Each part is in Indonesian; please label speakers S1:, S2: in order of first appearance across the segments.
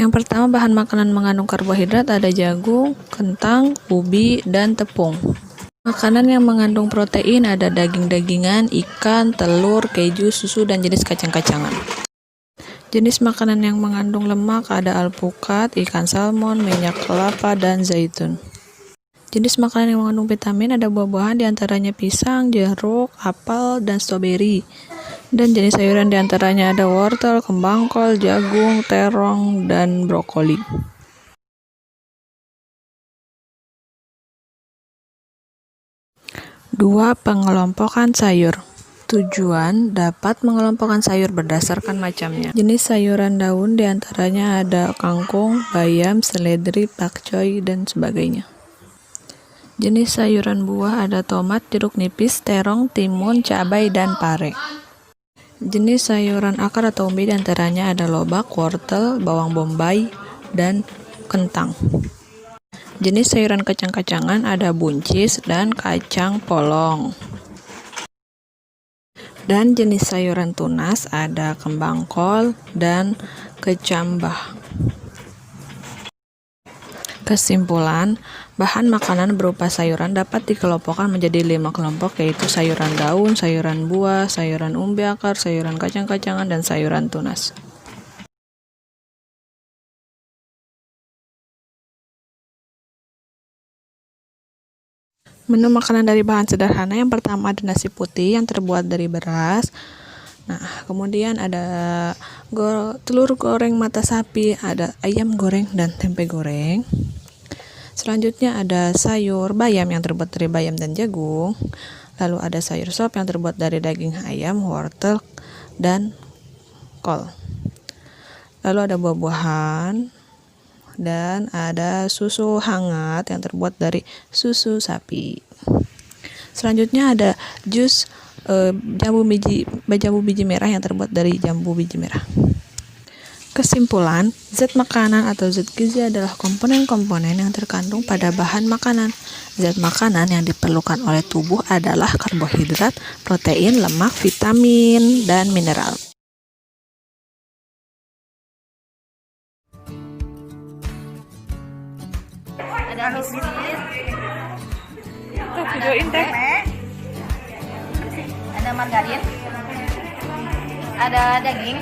S1: Yang pertama, bahan makanan mengandung karbohidrat ada jagung, kentang, ubi, dan tepung. Makanan yang mengandung protein ada daging-dagingan, ikan, telur, keju, susu, dan jenis kacang-kacangan. Jenis makanan yang mengandung lemak ada alpukat, ikan salmon, minyak kelapa, dan zaitun. Jenis makanan yang mengandung vitamin ada buah-buahan diantaranya pisang, jeruk, apel, dan stroberi. Dan jenis sayuran diantaranya ada wortel, kembang kol, jagung, terong, dan brokoli. Dua, pengelompokan sayur. Tujuan dapat mengelompokkan sayur berdasarkan macamnya. Jenis sayuran daun diantaranya ada kangkung, bayam, seledri, pakcoy, dan sebagainya. Jenis sayuran buah ada tomat, jeruk nipis, terong, timun, cabai, dan pare. Jenis sayuran akar atau umbi diantaranya ada lobak, wortel, bawang bombay, dan kentang. Jenis sayuran kacang-kacangan ada buncis dan kacang polong. Dan jenis sayuran tunas ada kembang kol dan kecambah. Kesimpulan, bahan makanan berupa sayuran dapat dikelompokkan menjadi 5 kelompok, yaitu sayuran daun, sayuran buah, sayuran umbi akar, sayuran kacang-kacangan, dan sayuran tunas. Menu makanan dari bahan sederhana yang pertama ada nasi putih yang terbuat dari beras. Nah, kemudian ada telur goreng mata sapi, ada ayam goreng dan tempe goreng. Selanjutnya ada sayur bayam yang terbuat dari bayam dan jagung. Lalu ada sayur sop yang terbuat dari daging ayam, wortel, dan kol. Lalu ada buah-buahan dan ada susu hangat yang terbuat dari susu sapi. Selanjutnya ada jus jambu biji merah yang terbuat dari jambu biji merah. Kesimpulan, zat makanan atau zat gizi adalah komponen-komponen yang terkandung pada bahan makanan. Zat makanan yang diperlukan oleh tubuh adalah karbohidrat, protein, lemak, vitamin, dan mineral.
S2: Ada biskuit,
S1: Videoin teh.
S2: ada margarin, ada daging,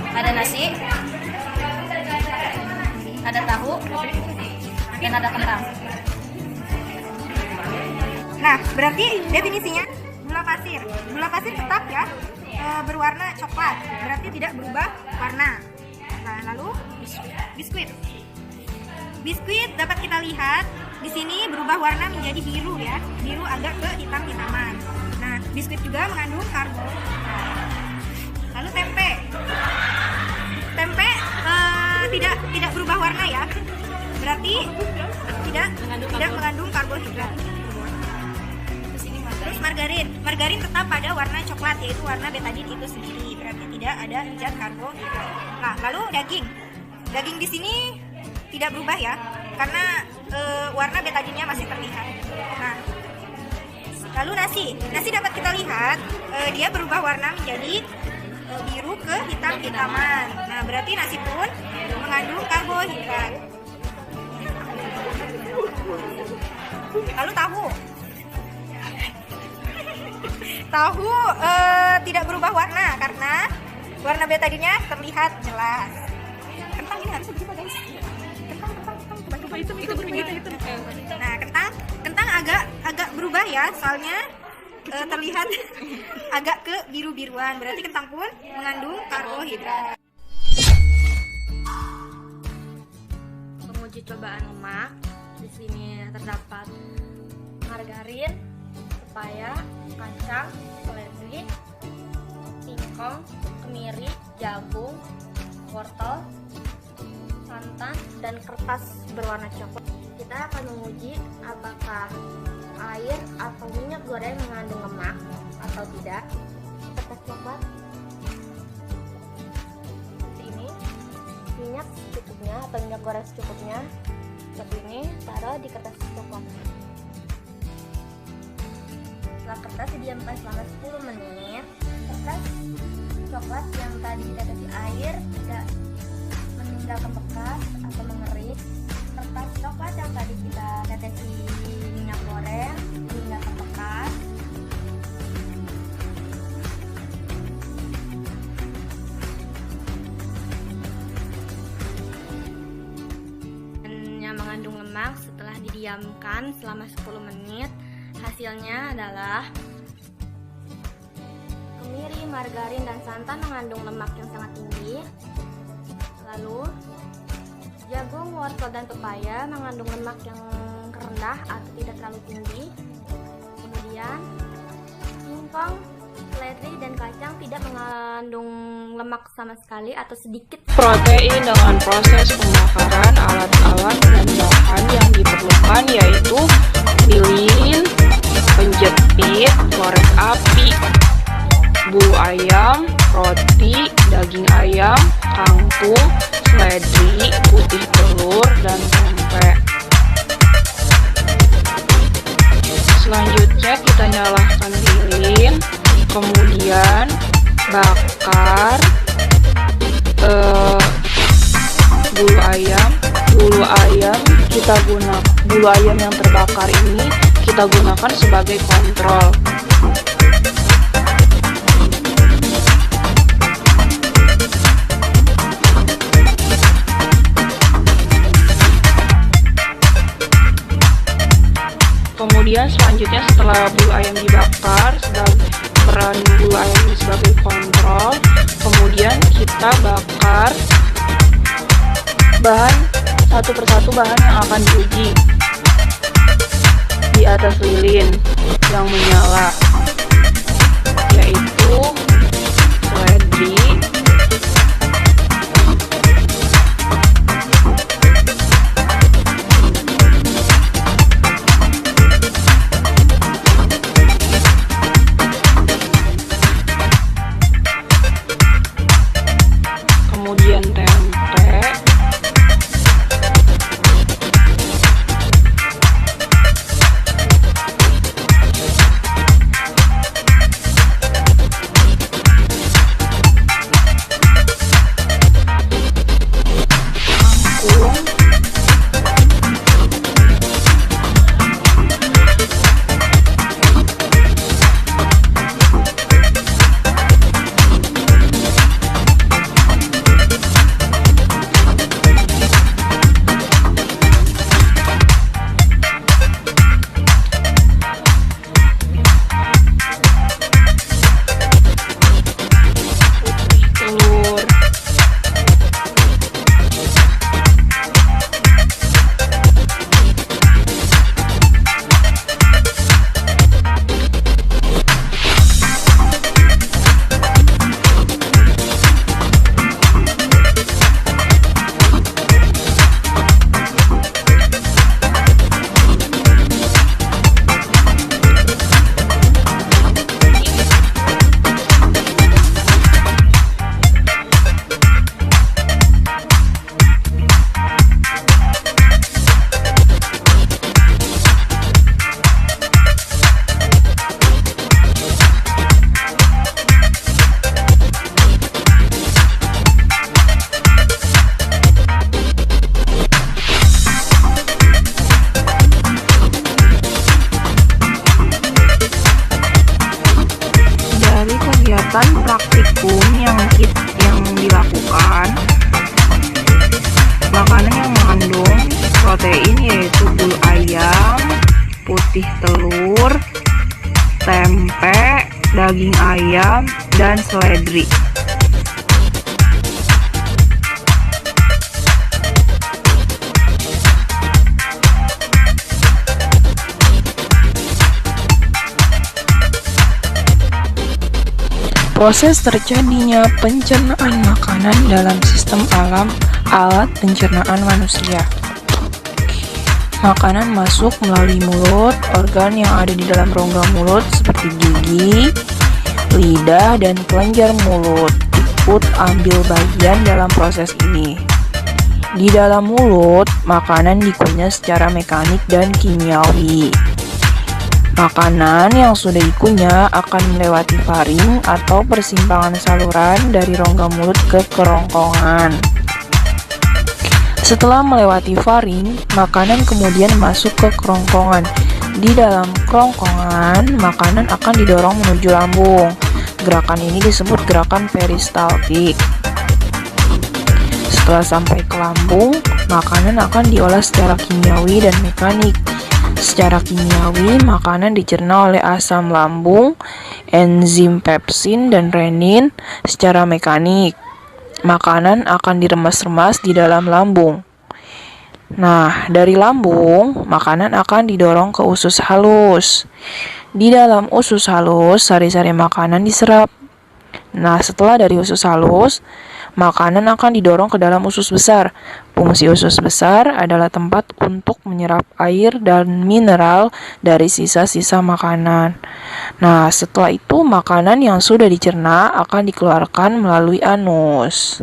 S2: ada nasi, ada tahu, dan ada kentang.
S3: Nah, berarti definisinya gula pasir. Gula pasir tetap ya berwarna coklat, berarti tidak berubah warna. Nah, lalu biskuit. Biskuit dapat kita lihat di sini berubah warna menjadi biru ya, biru agak ke hitam-hitaman. Nah, biskuit juga mengandung karbohidrat. Lalu tempe. Tempe tidak berubah warna ya, berarti tidak mengandung karbohidrat. Terus margarin tetap pada warna coklat, yaitu warna betadine itu sendiri, berarti tidak ada zat karbohidrat. Nah, lalu daging di sini tidak berubah ya, karena warna betadinnya masih terlihat. Nah, lalu nasi dapat kita lihat dia berubah warna menjadi biru ke hitam-hitaman. Nah, berarti nasi pun mengandung karbohidrat. Lalu tahu tidak berubah warna karena warna betadinnya terlihat jelas. Kentang ini harus begitu guys. Kentang itu berbeda itu. Nah, kentang agak berubah ya, soalnya terlihat agak ke biru-biruan, berarti kentang pun mengandung karbohidrat.
S4: Penguji cobaan lemak di sini terdapat margarin, pepaya, kacang, seledri, singkong, kemiri, jagung, wortel, santan, dan kertas berwarna coklat. Kita akan menguji apakah air atau minyak goreng mengandung lemak atau tidak. Kertas coklat seperti ini, minyak secukupnya atau minyak goreng secukupnya seperti ini, taruh di kertas coklat. Setelah kertas didiamkan selama 10 menit. proses coklat yang tadi ditetesi air tidak meninggalkan bekas atau mengering. Kertas coklat yang tadi kita tetesi minyak goreng meninggalkan bekas. Yang mengandung lemak setelah didiamkan selama 10 menit, hasilnya adalah kemiri, margarin, dan santan mengandung lemak yang sangat tinggi. Lalu jagung, wortel, dan pepaya mengandung lemak yang rendah atau tidak terlalu tinggi. Kemudian singkong, seledri, dan kacang tidak mengandung lemak sama sekali atau sedikit.
S5: Protein dengan proses pembakaran alat-alat dan bahan yang diperlukan yaitu lilin, penjepit, korek api, bulu ayam, roti, daging ayam, kangkung, seledri, putih telur, dan tempe. Selanjutnya kita nyalakan lilin, kemudian bakar bulu ayam bulu ayam yang terbakar ini kita gunakan sebagai kontrol. Kemudian selanjutnya setelah bulu ayam dibakar, peran bulu ayam ini sebagai kontrol, kemudian kita bakar satu persatu bahan yang akan diuji di atas lilin yang menyala, yaitu seledri, kemudian tempe, kegiatan praktikum yang dilakukan, makanan yang mengandung protein yaitu bulu ayam, putih telur, tempe, daging ayam, dan seledri. Proses terjadinya pencernaan makanan dalam sistem alat pencernaan manusia. Makanan masuk melalui mulut, organ yang ada di dalam rongga mulut seperti gigi, lidah, dan kelenjar mulut ikut ambil bagian dalam proses ini. Di dalam mulut, makanan dikunyah secara mekanik dan kimiawi. Makanan yang sudah dikunyah akan melewati faring atau persimpangan saluran dari rongga mulut ke kerongkongan. Setelah melewati faring, makanan kemudian masuk ke kerongkongan. Di dalam kerongkongan, makanan akan didorong menuju lambung. Gerakan ini disebut gerakan peristaltik. Setelah sampai ke lambung, makanan akan diolah secara kimiawi dan mekanik. Secara kimiawi, makanan dicerna oleh asam lambung, enzim pepsin, dan renin. Secara mekanik, makanan akan diremas-remas di dalam lambung. Nah, dari lambung, makanan akan didorong ke usus halus. Di dalam usus halus, sari-sari makanan diserap. Nah, setelah dari usus halus, makanan akan didorong ke dalam usus besar. Fungsi usus besar adalah tempat untuk menyerap air dan mineral dari sisa-sisa makanan. Nah, setelah itu makanan yang sudah dicerna akan dikeluarkan melalui anus.